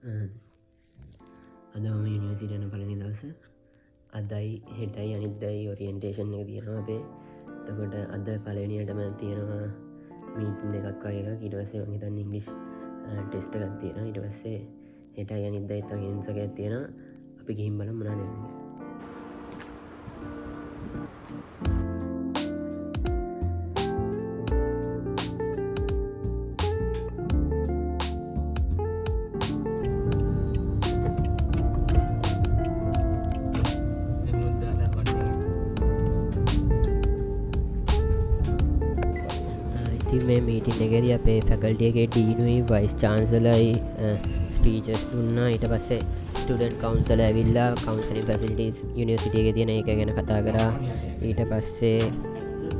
අද මම යුනිවර්සිටි යන පළවෙනි දවස. අදයි හෙටයි අනිද්දායි ඔරියන්ටේෂන් එක තියෙනවා අපේ. එතකොට අද පළවෙනියටම තියෙනවා මීටින් එකක් වගේ එකක්. ඊට පස්සේ මම හිතන්නේ ඉංග්‍රීසි ටෙස්ට් එකක් තියෙනවා. ඊට පස්සේ හෙටයි අනිද්දායි තව හින්ස් එකක් තියෙනවා. අපි ගිහින් බලමු මොනවද වෙන්නේ කියලා. ඉතින් මේ මීටින් එකේදී අපේ ෆැකල්ටි එකේ ඩීනුයි වයිස් චාන්සලර්යි ස්පීචස් දුන්නා. ඊට පස්සේ ස්ටුඩන්ට් කවුන්සලර් ඇවිල්ලා කවුන්සලින් ෆැසිලිටිස් යුනිවර්සිටි එකේ තියෙන ඒක ගැන කතා කරා. ඊට පස්සේ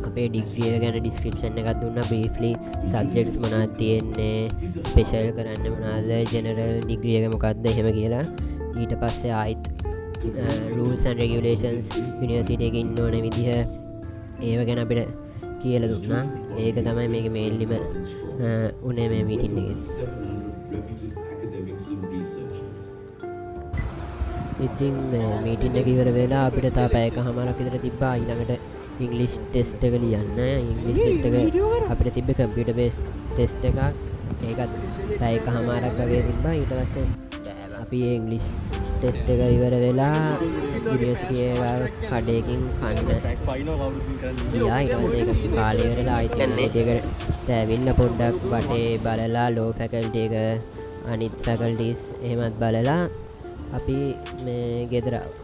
අපේ ඩිග්‍රී එක ගැන ඩිස්ක්‍රිප්ෂන් එකක් දුන්නා. බ්‍රීෆ්ලි සබ්ජෙක්ට්ස් මොනවද තියෙන්නේ, ස්පෙෂල් කරන්න මොනවද, ජෙනරල් ඩිග්‍රී එක මොකක්ද එහෙම කියලා. ඊට පස්සේ ආයිත් රූල්ස් ඇන්ඩ් රෙගියුලේෂන්ස් යුනිවර්සිටි එකේ ඉන්න ඕන විදිහ ඒව ගැන අපිට කියල දුන්නා. ඒක තමයි මේක මේල්ලිම උනේ මේ මීටින් එක. ඉතින් මීටින් එක ඉවර වෙලා අපිට තා පැයක හමාරක් විතර තිබ්බා ඊළඟට ඉංග්ලිෂ් ටෙස්ට් එක ලියන්න. ඉංග්ලිෂ් ටෙස්ට් එක අපිට තිබ්බේ කම්පියුටර් බේස් ටෙස්ට් එකක්. ඒකත් පැයක හමාරක් වගේ තිබ්බා. ඊට පස්සේ අපි ඒ ඉංග්ලිෂ් ටෙස්ට් එක ඉවර වෙලා යුනිවර්සිටි එක කඩේකින් කන්න ගියා. ඊට පස්සේ ඒක කාලේ ඉවරලා ආයිත් ඒකට ඇවිල්ලා පොඩ්ඩක් වටේ බලලා ලෝ ෆැකල්ටි එක අනිත් ෆැකල්ටිස් එහෙමත් බලලා අපි මේ ගෙදර ආවා.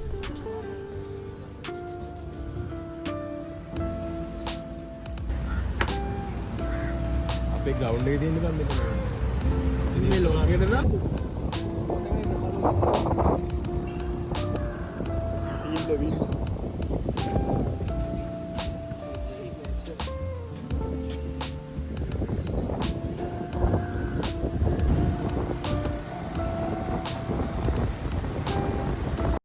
අපේ ග්‍රවුන්ඩ් එකේ තියෙන කම් මෙතන මේ ලෝකෙට නම් ෆීල්ඩ්